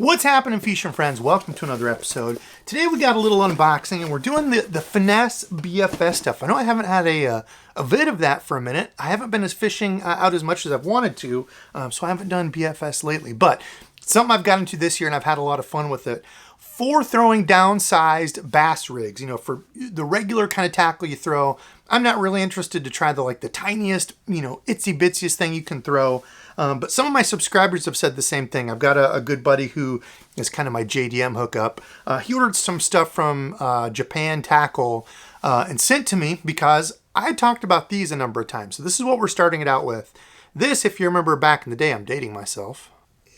What's happening, fishing friends? Welcome to another episode. Today we got a little unboxing and we're doing the Finesse BFS stuff. I know I haven't had a vid of that for a minute. I haven't been fishing out as much as I've wanted to, so I haven't done BFS lately. But it's something I've got into this year and I've had a lot of fun with it. 4 throwing downsized bass rigs. You know, for the regular kind of tackle you throw, I'm not really interested to try the tiniest, itsy bitsiest thing you can throw. But some of my subscribers have said the same thing. I've got a good buddy who is kind of my JDM hookup. He ordered some stuff from Japan Tackle and sent to me because I talked about these a number of times. So this is what we're starting it out with. This, if you remember back in the day, I'm dating myself.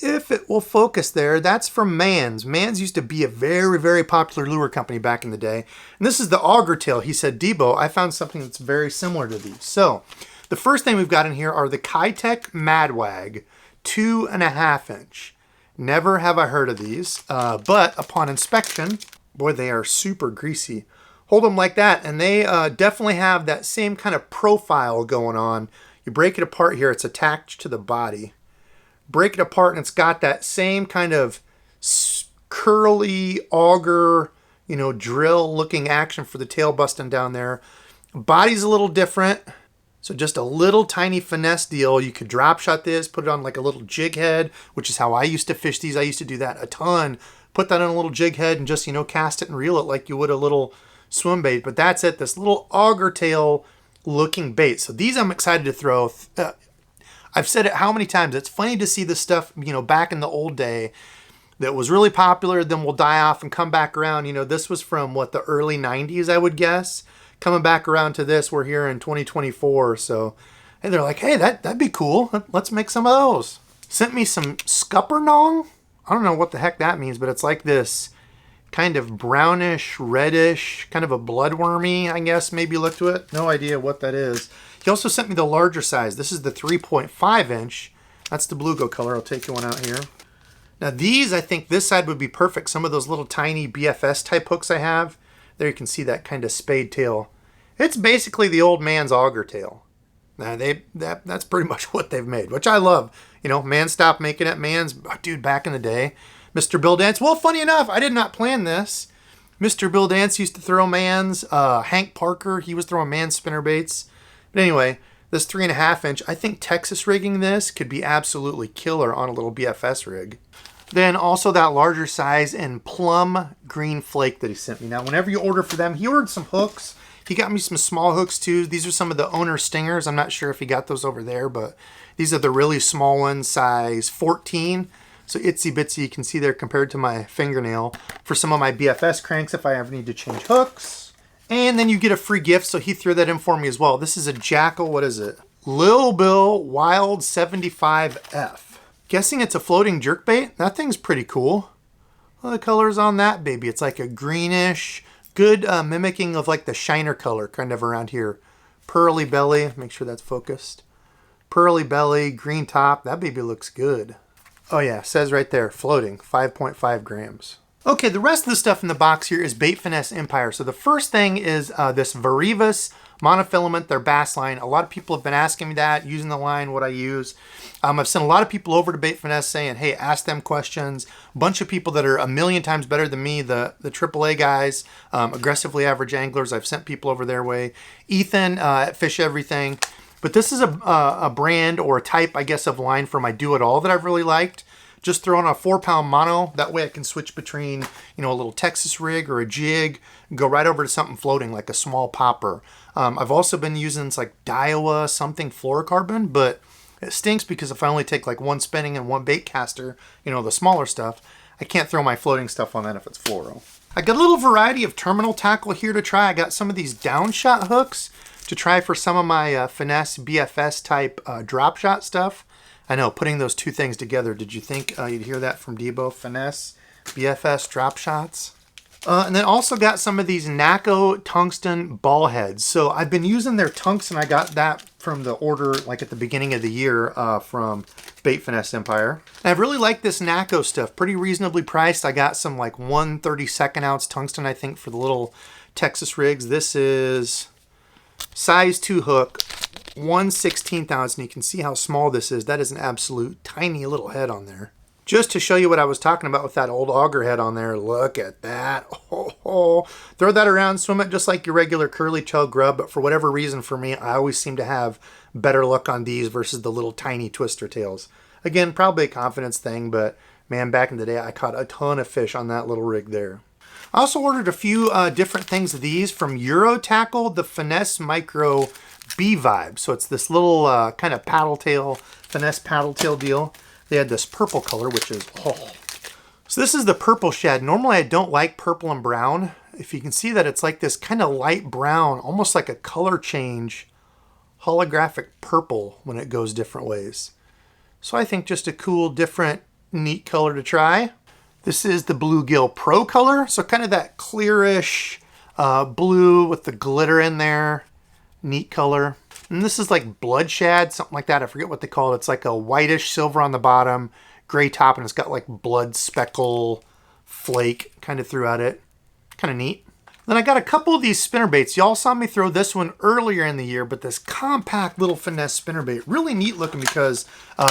If it will focus there, that's from Man's. Man's used to be a very, very popular lure company back in the day. And this is the auger tail. He said, Debo, I found something that's very similar to these. So the first thing we've got in here are the Kitech Madwag 2.5 inch. Never have I heard of these, but upon inspection, boy, they are super greasy. Hold them like that, and they definitely have that same kind of profile going on. You break it apart here, it's attached to the body. Break it apart, and it's got that same kind of curly auger, drill-looking action for the tail busting down there. Body's a little different. So just a little tiny finesse deal. You could drop shot this, put it on like a little jig head, which is how I used to fish these. I used to do that a ton. Put that on a little jig head and just, cast it and reel it like you would a little swim bait. But that's it, this little auger tail looking bait. So these I'm excited to throw. I've said it how many times. It's funny to see this stuff, back in the old day that was really popular, then will die off and come back around. This was from the early 90s, I would guess. Coming back around to this, we're here in 2024, so hey, they're like, hey, that'd be cool. Let's make some of those. Sent me some scuppernong. I don't know what the heck that means, but it's like this kind of brownish, reddish, kind of a bloodwormy, I guess, maybe look to it. No idea what that is. He also sent me the larger size. This is the 3.5 inch. That's the bluegill color. I'll take you one out here. Now these, I think this side would be perfect. Some of those little tiny BFS type hooks I have. There you can see that kind of spade tail. It's basically the old Man's auger tail. Now that's pretty much what they've made, which I love. Man stopped making it. Man's, dude, back in the day. Mr. Bill Dance. Well, funny enough, I did not plan this. Mr. Bill Dance used to throw Man's. Hank Parker, he was throwing Man's spinner baits. But anyway, this 3.5 inch, I think Texas rigging this could be absolutely killer on a little BFS rig. Then also that larger size and plum green flake that he sent me. Now, whenever you order for them, he ordered some hooks. He got me some small hooks too. These are some of the owner stingers. I'm not sure if he got those over there, but these are the really small ones, size 14. So itsy bitsy, you can see there compared to my fingernail for some of my BFS cranks if I ever need to change hooks. And then you get a free gift, so he threw that in for me as well. This is a Jackal, what is it? Lil Bill Wild 75F. Guessing it's a floating jerkbait. That thing's pretty cool. What are the colors on that baby? It's like a greenish, good mimicking of like the shiner color kind of around here. Pearly belly, make sure that's focused. Pearly belly, green top, that baby looks good. Oh yeah, says right there, floating, 5.5 grams. Okay, the rest of the stuff in the box here is Bait Finesse Empire. So the first thing is this Varivas monofilament, their bass line. A lot of people have been asking me that, using the line, what I use. I've sent a lot of people over to Bait Finesse saying, hey, ask them questions. A bunch of people that are a million times better than me, the AAA guys, aggressively average anglers. I've sent people over their way. Ethan at Fish Everything. But this is a brand or a type, I guess, of line for my do-it-all that I've really liked. Just throw on a 4-pound mono. That way I can switch between, a little Texas rig or a jig, and go right over to something floating like a small popper. I've also been using it's like Daiwa something fluorocarbon, but it stinks because if I only take like one spinning and one Baitcaster, the smaller stuff, I can't throw my floating stuff on that if it's fluoro. I got a little variety of terminal tackle here to try. I got some of these downshot hooks to try for some of my Finesse BFS type drop shot stuff. I know, putting those two things together, did you think you'd hear that from Debo? Finesse, BFS, drop shots? And then also got some of these NACO tungsten ball heads. So I've been using their tungsten. I got that from the order like at the beginning of the year from Bait Finesse Empire. And I've really liked this NACO stuff. Pretty reasonably priced. I got some like 1/32 ounce tungsten, I think, for the little Texas rigs. This is size 2 hook. 1/16 ounce, and you can see how small this is. That is an absolute tiny little head on there. Just to show you what I was talking about with that old auger head on there, look at that. Oh. Throw that around, swim it just like your regular curly tail grub, but for whatever reason for me, I always seem to have better luck on these versus the little tiny twister tails. Again, probably a confidence thing, but man, back in the day, I caught a ton of fish on that little rig there. I also ordered a few different things of these from Euro Tackle, the Finesse Micro B-Vibe. So it's this little kind of paddle tail, Finesse paddle tail deal. They had this purple color, which is, oh. So this is the purple shad. Normally I don't like purple and brown. If you can see that, it's like this kind of light brown, almost like a color change, holographic purple when it goes different ways. So I think just a cool, different, neat color to try. This is the Bluegill Pro color. So kind of that clearish blue with the glitter in there. Neat color. And this is like blood shad, something like that. I forget what they call it. It's like a whitish silver on the bottom, gray top, and it's got like blood speckle flake kind of throughout it. Kind of neat. Then I got a couple of these spinnerbaits. Y'all saw me throw this one earlier in the year, but this compact little Finesse spinnerbait, really neat looking because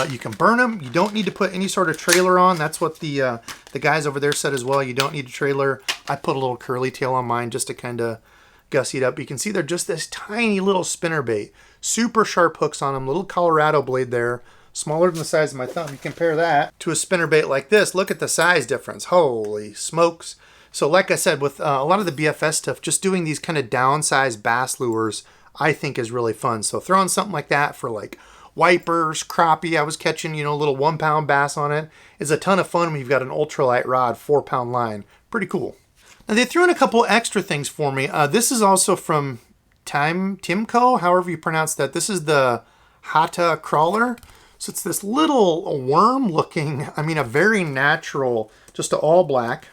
you can burn them. You don't need to put any sort of trailer on. That's what the guys over there said as well. You don't need a trailer. I put a little curly tail on mine just to kind of gussy it up. You can see they're just this tiny little spinnerbait. Super sharp hooks on them. Little Colorado blade there. Smaller than the size of my thumb. You compare that to a spinnerbait like this. Look at the size difference. Holy smokes. So like I said, with a lot of the BFS stuff, just doing these kind of downsized bass lures, I think is really fun. So throwing something like that for like wipers, crappie, I was catching, you know, a little 1 pound bass on it, is a ton of fun when you've got an ultralight rod, 4 pound line. Pretty cool. Now they threw in a couple extra things for me. This is also from Timco, however you pronounce that. This is the Hata crawler. So it's this little worm looking, I mean a very natural, just an all black,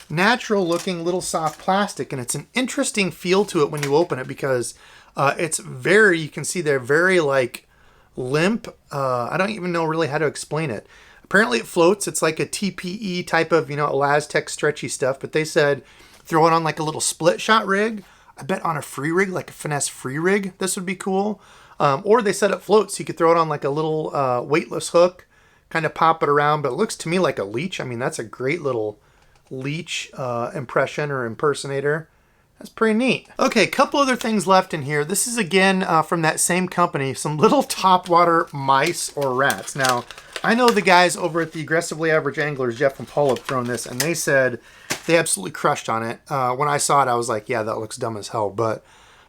natural looking little soft plastic, and it's an interesting feel to it when you open it because it's very, you can see they're very like limp. I don't even know really how to explain it. Apparently it floats. It's like a TPE type of, you know, Elastec stretchy stuff, but they said throw it on like a little split shot rig. I bet on a free rig, like a Finesse free rig, this would be cool. Or they said it floats, so you could throw it on like a little weightless hook, kind of pop it around, but it looks to me like a leech. I mean, that's a great little leech impression or impersonator. That's pretty neat. Okay, a couple other things left in here. This is again from that same company, some little topwater mice or rats. Now, I know the guys over at the Aggressively Average Anglers, Jeff and Paul, have thrown this, and they said they absolutely crushed on it. When I saw it, I was like, yeah, that looks dumb as hell. But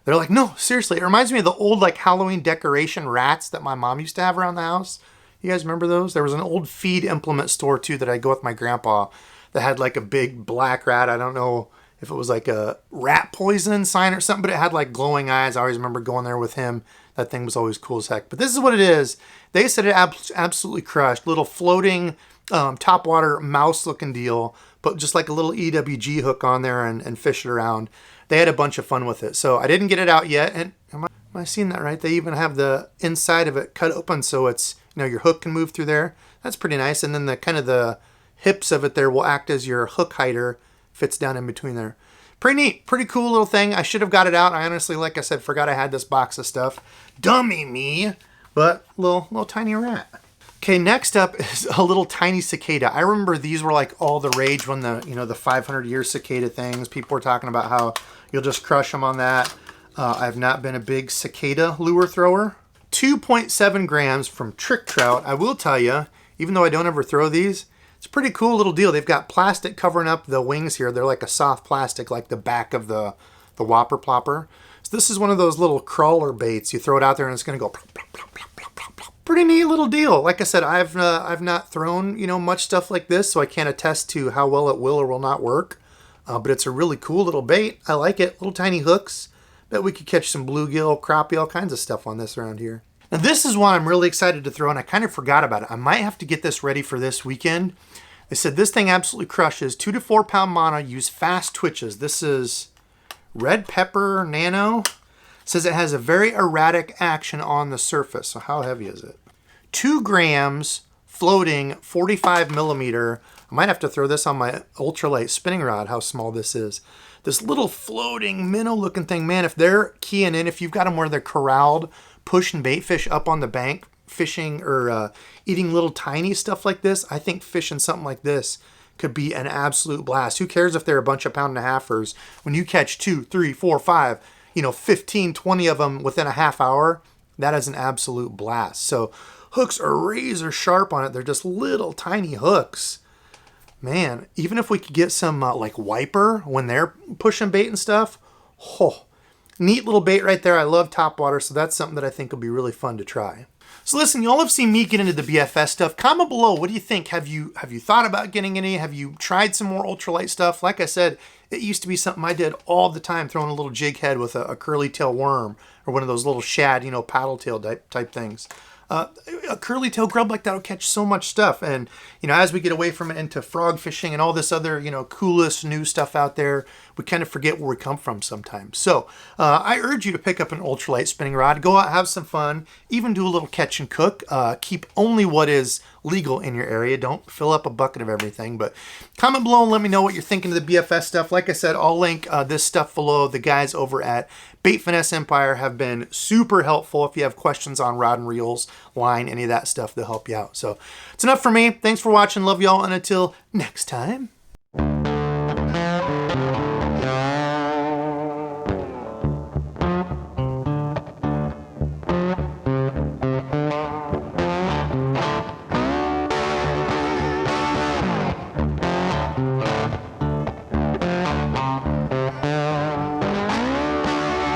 they're like, no, seriously. It reminds me of the old like Halloween decoration rats that my mom used to have around the house. You guys remember those? There was an old feed implement store, too, that I'd go with my grandpa that had like a big black rat. I don't know if it was like a rat poison sign or something, but it had like glowing eyes. I always remember going there with him. That thing was always cool as heck. But this is what it is. They said it absolutely crushed. Little floating topwater mouse looking deal. Put just like a little EWG hook on there and fish it around. They had a bunch of fun with it. So I didn't get it out yet. And am I seeing that right? They even have the inside of it cut open so it's, you know, your hook can move through there. That's pretty nice. And then the kind of the hips of it there will act as your hook hider. Fits down in between there. Pretty neat, pretty cool little thing. I should have got it out. I honestly, like I said, forgot I had this box of stuff. Dummy me, but little tiny rat. Okay, next up is a little tiny cicada. I remember these were like all the rage when the, you know, the 500-year cicada things. People were talking about how you'll just crush them on that. I've not been a big cicada lure thrower. 2.7 grams from Trick Trout. I will tell you, even though I don't ever throw these, it's a pretty cool little deal. They've got plastic covering up the wings here. They're like a soft plastic, like the back of the Whopper Plopper. So this is one of those little crawler baits. You throw it out there and it's going to go plop, plop, plop, plop, plop, plop, plop. Pretty neat little deal. Like I said, I've not thrown, you know, much stuff like this, so I can't attest to how well it will or will not work. But it's a really cool little bait. I like it. Little tiny hooks. Bet we could catch some bluegill, crappie, all kinds of stuff on this around here. Now this is one I'm really excited to throw, and I kind of forgot about it. I might have to get this ready for this weekend. They said this thing absolutely crushes. 2 to 4 pound mono, use fast twitches. This is Red Pepper Nano. It says it has a very erratic action on the surface. So how heavy is it? 2 grams, floating, 45 millimeter. I might have to throw this on my ultralight spinning rod, how small this is. This little floating minnow looking thing, man, if they're keying in, if you've got them where they're corralled, pushing bait fish up on the bank, fishing or eating little tiny stuff like this, I think fishing something like this could be an absolute blast. Who cares if they're a bunch of 1.5-pounders? When you catch 2, 3, 4, 5, 15, 20 of them within a half hour, that is an absolute blast. So hooks are razor sharp on it. They're just little tiny hooks. Man, even if we could get some like wiper when they're pushing bait and stuff, oh, neat little bait right there. I love Topwater, so that's something that I think will be really fun to try. So listen, y'all have seen me get into the BFS stuff. Comment below, what do you think? Have you thought about getting any? Have you tried some more ultralight stuff? Like I said, it used to be something I did all the time, throwing a little jig head with a curly tail worm or one of those little shad, paddle tail type things. A curly tail grub like that will catch so much stuff. And, as we get away from it into frog fishing and all this other, coolest new stuff out there, we kind of forget where we come from sometimes. So I urge you to pick up an ultralight spinning rod, go out, have some fun, even do a little catch and cook. Keep only what is legal in your area. Don't fill up a bucket of everything. But comment below and let me know what you're thinking of the BFS stuff. Like I said, I'll link this stuff below. The guys over at Bait Finesse Empire have been super helpful. If you have questions on rod and reels, line, any of that stuff, they'll help you out. So it's enough for me. Thanks for watching. Love y'all. And until next time.